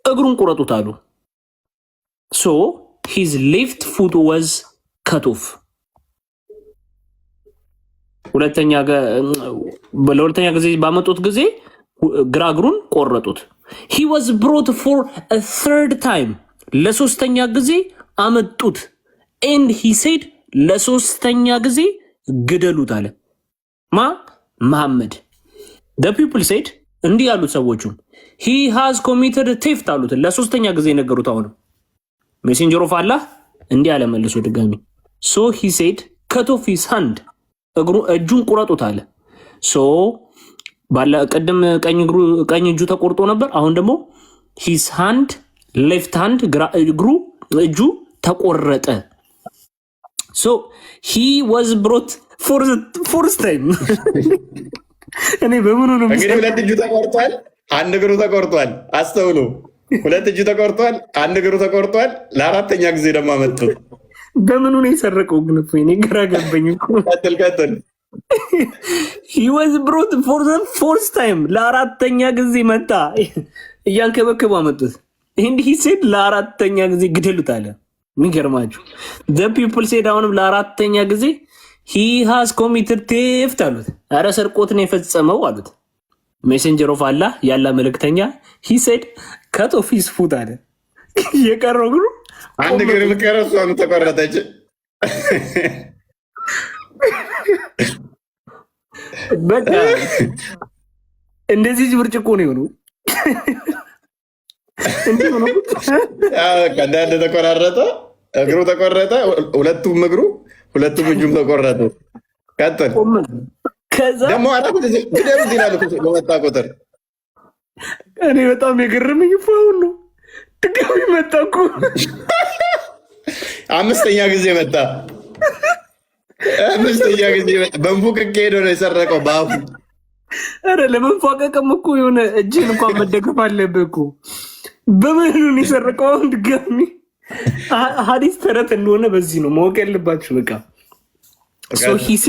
እግሩን ቁረጡት አሉ። so his left foot was cut off ለሁለተኛ ጊዜ ባመጡት ጊዜ ግራ እግሩን ቆረጡት። he was brought for a third time ለሶስተኛ ጊዜ አመጡት and he said ለሶስተኛ ጊዜ ግደሉት አለ። መሐመድ the people said እንዲህ ያሉት ሰዎቹ he has committed theft አሉት። ለሶስተኛ ጊዜ ነገሩት። አሁንም ሜሴንጀር ኦፍ አላህ እንዲህ አለ መልሶ ድጋሚ so he said cut off his hand እጁን ቁረጡት አለ። so ቅድም ቀኝ እጁ ተቆርጦ ነበር። አሁን ደግሞ his hand left hand እጁ ተቆረጠ። so he was brought for the first time እኔ በምን ነው እንግዲህ ሁለት እጁ ተቆርጧል፣ አንድ እግሩ ተቆርጧል። አስተውሉ። ሁለት እጁ ተቆርጧል፣ አንድ እግሩ ተቆርጧል። ለአራተኛ ጊዜ ደግሞ አመጡት። በምኑ ነው የሰረቀው? ግን እኮ እኔ ግራ ገባኝ እኮ። ቀጥል። he was brought for the first time ለአራተኛ ጊዜ መጣ። እያንከበከቡ አመጡት። እንዲህ ሲል ለአራተኛ ጊዜ ግደሉት አለ። የሚገርማችሁ the people said አሁንም ለአራተኛ ጊዜ he has committed theft አሉት። ኧረ ስርቆትን የፈጸመው አሉት። ሜሴንጀር ኦፍ አላህ ያላ መልእክተኛ he said cut off his foot አለ። የቀረው እግሩ አንድ እግር ልቀረው እሷም ተቆረጠች። በቃ እንደዚህ ብርጭቆ ነው የሆነው። እንዴ ነው ከዳንደ ተቆራረጠ፣ እግሩ ተቆረጠ፣ ሁለቱም እጁም ተቆረጠ። ቀጥል። ከዛ ደግሞ አራት ግደሉ ይላል በመጣ ቁጥር። እኔ በጣም የገረመኝ ፋውን ነው። ድጋሚ መጣ እኮ አምስተኛ ጊዜ መጣ። በንፉቅቄ ሄዶ ነው የሰረቀው በአፉ። ኧረ ለመንፏቀቅም እኮ የሆነ እጅን እንኳን መደገፍ አለብህ እኮ። በምኑን የሰረቀው? አሁን ድጋሚ ሀዲስ ተረት እንደሆነ በዚህ ነው ማወቅ ያለባችሁ። በቃ ሂሲ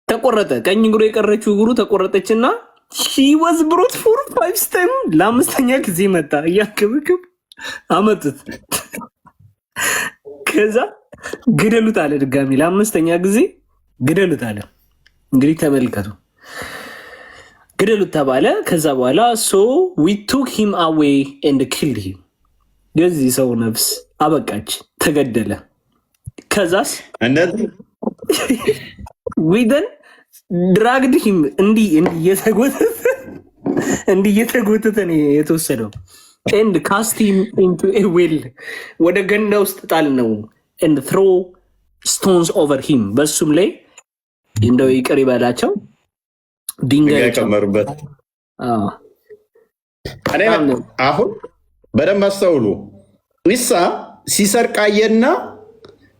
ተቆረጠ። ቀኝ እግሩ የቀረችው እግሩ ተቆረጠችና he was brought for 5 time ለአምስተኛ ጊዜ መጣ። እያከበከቡ አመጡት። ከዛ ግደሉት አለ። ድጋሚ ለአምስተኛ ጊዜ ግደሉት አለ። እንግዲህ ተመልከቱ፣ ግደሉት ተባለ። ከዛ በኋላ so we took him away and killed him የዚህ ሰው ነፍስ አበቃች፣ ተገደለ። ከዛስ እንደዚህ we then dragged him እንዲህ እየተጎተተ ነው የተወሰደው and cast him into a well ወደ ገንዳ ውስጥ ጣል ነው and throw stones over him በሱም ላይ እንደው ይቅር ይበላቸው ድንጋይ ጨመሩበት። አሁን በደንብ አስተውሉ። ኢሳ ሲሰርቃየና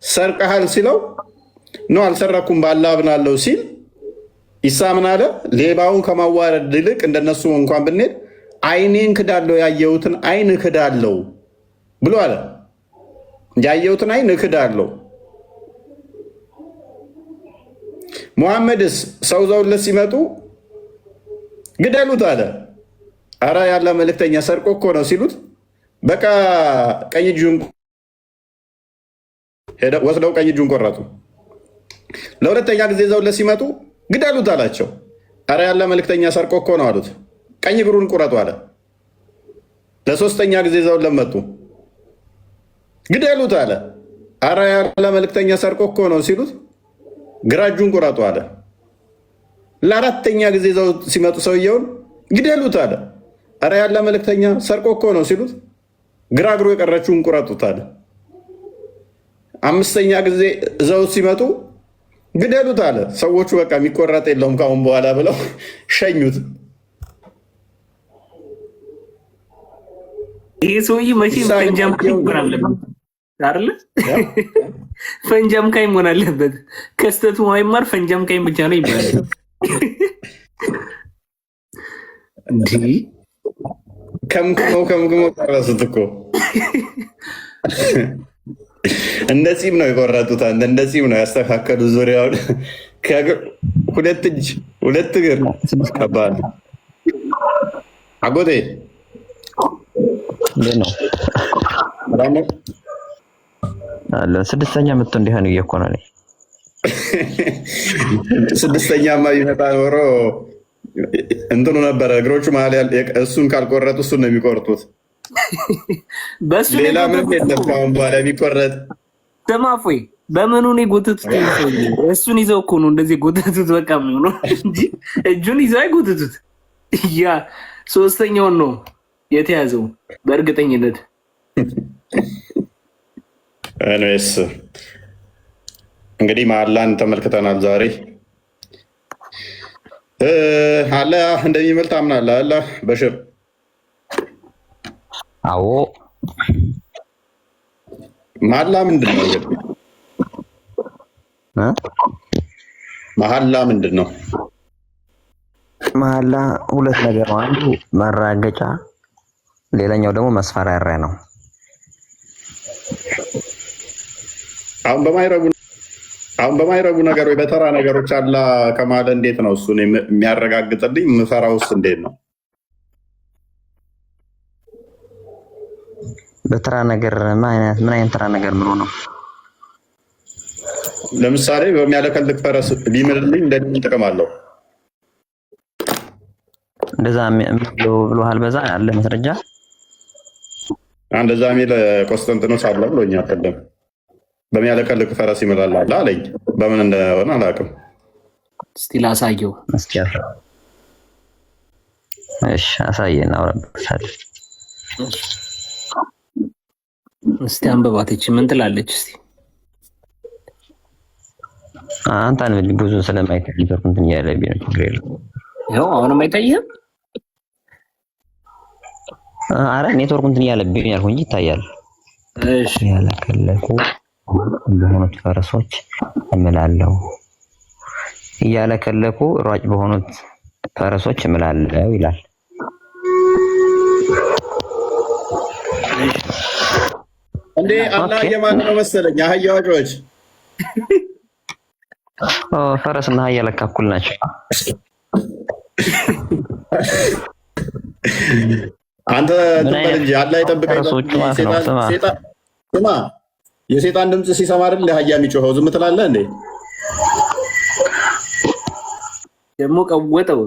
ሰርቀሃል ሲለው ነው አልሰረኩም በአላህ አምናለሁ ሲል ኢሳ ምን አለ? ሌባውን ከማዋረድ ይልቅ እንደነሱ እንኳን ብንሄድ አይኔን ክዳለው ያየሁትን አይን ክዳለው ብሎ አለ። ያየሁትን አይን ክዳለው። ሙሐመድስ ሰው ዘውለት ሲመጡ ግደሉት አለ። አረ ያለ መልእክተኛ ሰርቆ እኮ ነው ሲሉት በቃ ቀኝ እጁን ወስደው ቀኝ እጁን ቆረጡ። ለሁለተኛ ጊዜ ዘውለት ሲመጡ ግደሉት አላቸው። ኧረ ያለ መልእክተኛ ሰርቆ እኮ ነው አሉት። ቀኝ እግሩን ቁረጡ አለ። ለሶስተኛ ጊዜ ዘውለት መጡ። ግደሉት አለ። ኧረ ያለ መልእክተኛ ሰርቆ እኮ ነው ሲሉት ግራ እጁን ቁረጡ አለ። ለአራተኛ ጊዜ ዘው ሲመጡ ሰውየውን ግደሉት አለ። ኧረ ያለ መልእክተኛ ሰርቆ እኮ ነው ሲሉት ግራ እግሩ የቀረችውን ቁረጡት አለ። አምስተኛ ጊዜ ዘው ሲመጡ ግደሉት አለ። ሰዎቹ በቃ የሚቆረጥ የለውም ካሁን በኋላ ብለው ሸኙት። ይሄ ሰውዬ መቼም ፈንጃም መሆን አለበት አይደለ? ፈንጃም ካይ መሆን አለበት። ከስተቱ ማይማር ፈንጃም ካይ ብቻ ነው ይባላል። እንዴ ከምክሞ ቀረሱት እኮ እንደ ፂም ነው የቆረጡት። እንደ ፂም ነው ያስተካከሉ ዙሪያውን። ሁለት እጅ ሁለት እግር ከባድ አጎቴ እንዴት ነው አለ። ስድስተኛ መጥቶ እንዲሆን እየኮነ ነው። ስድስተኛማ ቢመጣ ኖሮ እንትኑ ነበረ እግሮቹ መሀል እሱን ካልቆረጡ እሱን ነው የሚቆርጡት። ሌላ ምንም የለም ካሁን በኋላ የሚቆረጥ። ተማፎይ በምኑ ነው የጎተቱት? እሱን ይዘው እኮ ነው እንደዚህ ጎተቱት። በቃ ምን ነው እንጂ እጁን ይዘው አይጎተቱት። ያ ሶስተኛውን ነው የተያዘው በእርግጠኝነት። እኔስ እንግዲህ መሀላን ተመልክተናል ዛሬ። አላህ እንደሚምል ታምናለህ? አላህ በሽር አዎ። መሀላ ምንድን ነው? መሀላ ምንድን ነው? መሀላ ሁለት ነገር ነው። አንዱ መራገጫ፣ ሌላኛው ደግሞ መስፈራሪያ ነው። አሁን በማይረቡ ነገሮች በተራ ነገሮች አላህ ከማለ እንዴት ነው እሱን የሚያረጋግጥልኝ? የምፈራውስ እንዴት ነው? በተራ ነገር ምን አይነት ተራ ነገር ምን ነው? ለምሳሌ በሚያለከልክ ፈረስ ሊምርልኝ እንደምን ጥቅም አለው? እንደዛ ብሎሃል። በዛ አለ መስረጃ። እንደዛ የሚል ቆስጠንጥኖስ አለ ብሎኛል ቀደም። በሚያለከልክ ፈረስ ይምላል አለኝ። በምን እንደሆነ አላውቅም። እስቲ ላሳየው። እሺ አሳየን። አውራበታለሁ። እስቲ አንብባት። እቺ ምን ትላለች? እስቲ አንተ አንብልኝ። ብዙ ስለማይታይ ኔትወርክ እንትን እያለብኝ ነው። ችግር የለም። ይኸው አሁንም አይታይህም? አረ ኔትወርክ እንትን እያለብኝ ያልኩኝ እንጂ ይታያል። እሺ ያለከለኩ በሆኑት ፈረሶች እምላለሁ። እያለከለኩ ሯጭ በሆኑት ፈረሶች እምላለሁ ይላል። እንዴ አላህ የማን ነው መሰለኝ? አህያዎች ፈረስና አህያ ለካ እኩል ናቸው። አንተ ትበል እንጂ አላህ ይጠብቀኝ። ስማ የሴጣን ድምፅ ሲሰማ አይደል አህያ የሚጮኸው? ዝም ትላለህ እንዴ? ደግሞ ቀወጠው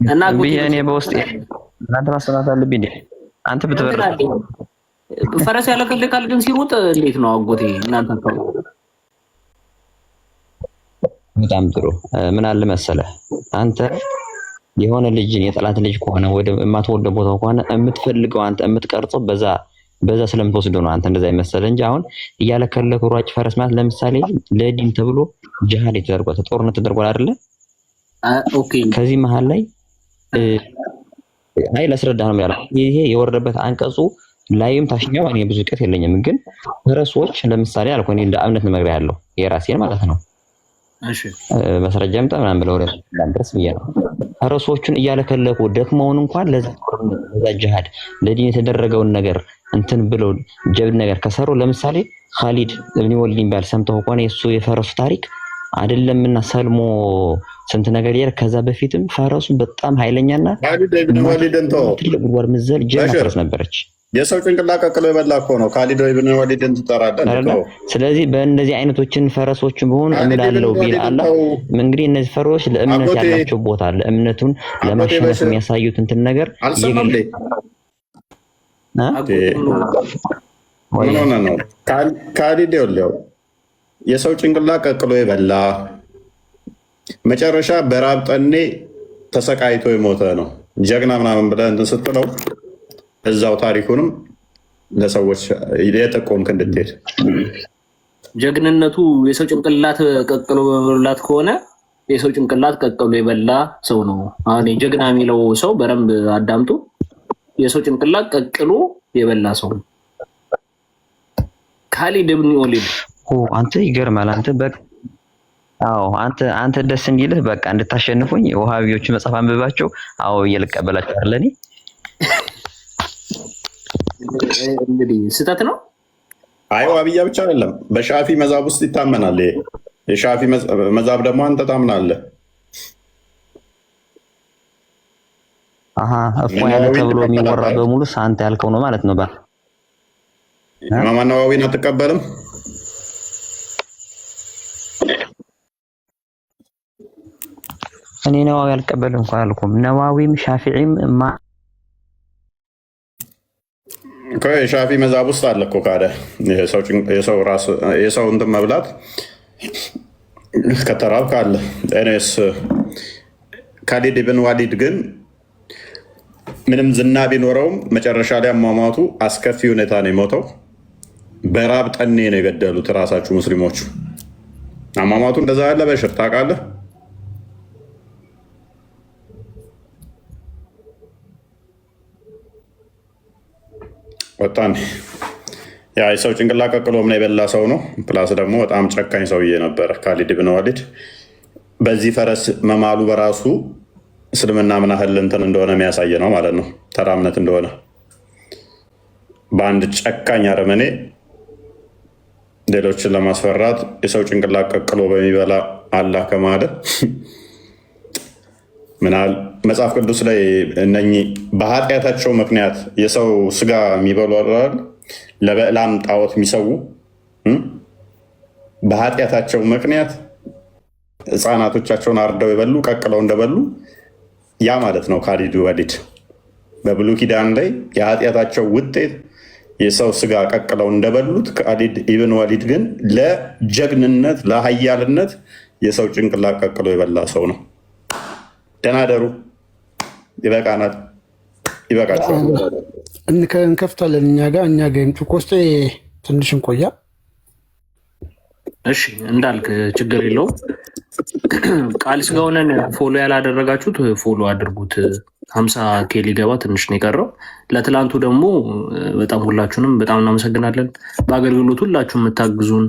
እና እኔ በውስጤ እናንተ ማሰማት አለብኝ። አንተ ብትበር ፈረስ ያለከልካል ግን ሲሮጥ እንዴት ነው አጎቴ? እናንተ አካባቢ በጣም ጥሩ። ምን አለ መሰለህ፣ አንተ የሆነ ልጅን የጠላት ልጅ ከሆነ ወደ የማትወደው ቦታው ከሆነ የምትፈልገው አንተ የምትቀርጸው በዛ ስለምትወስደው ነው። አንተ እንደዛ ይመስልህ እንጂ አሁን እያለከለኩ ሯጭ ፈረስ ማለት ለምሳሌ ለዲን ተብሎ ጂሃድ ተደርጓል፣ ጦርነት ተደርጓል አይደለ? ኦኬ። ከዚህ መሃል ላይ አይ ላስረዳህ ነው ያለው። ይሄ የወረደበት አንቀጹ ላይም ታሽኛው እኔ ብዙ እውቀት የለኝም፣ ግን ፈረሶች ለምሳሌ አልኩ እኔ እንደ አምነት ነገር ያለው የራሴን ማለት ነው። እሺ መስረጃም ምናምን ብለው ለአንድረስ ብዬ ነው። ፈረሶቹን እያለከለኩ ደክመውን እንኳን ለዛ ጂሃድ ለዲን የተደረገውን ነገር እንትን ብለው ጀብድ ነገር ከሰሩ ለምሳሌ ኻሊድ ኢብኑ ወሊድ ባል ሰምተው ከሆነ የሱ የፈረሱ ታሪክ አይደለምና ሰልሞ ስንት ነገር ይር ከዛ በፊትም ፈረሱ በጣም ኃይለኛና ትልቅ ጉድጓድ ምዘል ጀግና ፈረስ ነበረች። የሰው ጭንቅላት ቀቅሎ የበላ እኮ ነው ካሊድ ኢብኑ ወሊድን ትጠራለህ። ስለዚህ በእንደዚህ አይነቶችን ፈረሶችን ቢሆን እምላለው ቢል አላህ እንግዲህ እነዚህ ፈረሶች ለእምነት ያላቸው ቦታ ለእምነቱን ለማሸነፍ የሚያሳዩት እንትን ነገር ካሊድ ይኸውልህ የሰው ጭንቅላት ቀቅሎ የበላ መጨረሻ በራብ ጠኔ ተሰቃይቶ የሞተ ነው ጀግና ምናምን ብለህ እንትን ስትለው እዛው ታሪኩንም ለሰዎች የጠቆምክ እንድትሄድ ጀግንነቱ የሰው ጭንቅላት ቀቅሎ በመብላት ከሆነ የሰው ጭንቅላት ቀቅሎ የበላ ሰው ነው። አሁን ጀግና የሚለው ሰው በረምብ አዳምጡ። የሰው ጭንቅላት ቀቅሎ የበላ ሰው ነው ካሊድ ኢብኑ ወሊድ። አንተ ይገርማል። አንተ በቃ አንተ ደስ እንዲልህ በቃ እንድታሸንፉኝ ወሃቢዮቹ መጽሐፍ አንብባቸው እየልቀበላቸው አይደል? እንግዲህ ስህተት ነው። ወሃቢያ ብቻ አይደለም በሻፊ መዛብ ውስጥ ይታመናል። የሻፊ መዛብ ደግሞ አንተ ታምናለህ። እፎ ያለ ተብሎ የሚወራ በሙሉ አንተ ያልከው ነው ማለት ነው። ኢማም ነዋዊን አትቀበልም? እኔ ነዋዊ አልቀበልም እንኳን አልኩም። ነዋዊም ሻፊዒም የሻፊ መዛብ ውስጥ አለ እኮ ካደ የሰው እንትን መብላት ከተራብ ካለ። እኔስ ካሊድ ኢብኑ ወሊድ ግን ምንም ዝና ቢኖረውም መጨረሻ ላይ አሟሟቱ አስከፊ ሁኔታ ነው የሞተው። በራብ ጠኔ ነው የገደሉት ራሳችሁ ሙስሊሞቹ። አሟሟቱ እንደዛ ያለ በሽር ታውቃለህ። ወጣን የሰው ጭንቅላት ቀቅሎ ምን የበላ ሰው ነው። ፕላስ ደግሞ በጣም ጨካኝ ሰውዬ ነበረ ካሊድ ኢብኑ ወሊድ። በዚህ ፈረስ መማሉ በራሱ እስልምና ምን ያህል እንትን እንደሆነ የሚያሳይ ነው ማለት ነው። ተራ እምነት እንደሆነ በአንድ ጨካኝ አረመኔ ሌሎችን ለማስፈራት የሰው ጭንቅላት ቀቅሎ በሚበላ አላህ ከማለ ምናል መጽሐፍ ቅዱስ ላይ እነኚህ በኃጢአታቸው ምክንያት የሰው ስጋ የሚበሉ አይደል? ለበዕላም ጣዖት የሚሰዉ በኃጢአታቸው ምክንያት ህፃናቶቻቸውን አርደው የበሉ ቀቅለው እንደበሉ ያ ማለት ነው ካሊድ ወሊድ። በብሉይ ኪዳን ላይ የኃጢአታቸው ውጤት የሰው ስጋ ቀቅለው እንደበሉት ካሊድ ኢብኑ ወሊድ ግን ለጀግንነት ለሀያልነት የሰው ጭንቅላት ቀቅሎ የበላ ሰው ነው። ደህና ደሩ። ይበቃናል። ይበቃቸዋል። እንከፍታለን እኛ ጋር ይምጡ። ኮስጤ ትንሽ እንቆያ። እሺ እንዳልክ ችግር የለውም። ቃል ስጋውነን ፎሎ ያላደረጋችሁት ፎሎ አድርጉት። 50K ሊገባ ትንሽ ነው የቀረው። ለትላንቱ ደግሞ በጣም ሁላችሁንም በጣም እናመሰግናለን። በአገልግሎት ሁላችሁ የምታግዙን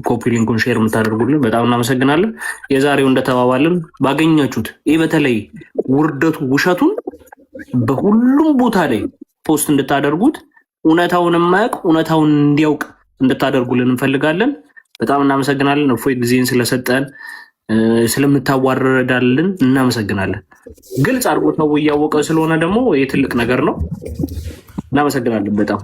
ኮፒ ሊንኩን ሼር የምታደርጉልን በጣም እናመሰግናለን። የዛሬው እንደተባባልን ባገኛችሁት ይህ በተለይ ውርደቱ ውሸቱን በሁሉም ቦታ ላይ ፖስት እንድታደርጉት እውነታውን የማያውቅ እውነታውን እንዲያውቅ እንድታደርጉልን እንፈልጋለን። በጣም እናመሰግናለን። እፎይ ጊዜን ስለሰጠን ስለምታዋረዳልን እናመሰግናለን። ግልጽ አድርጎ ሰው እያወቀ ስለሆነ ደግሞ ይህ ትልቅ ነገር ነው። እናመሰግናለን በጣም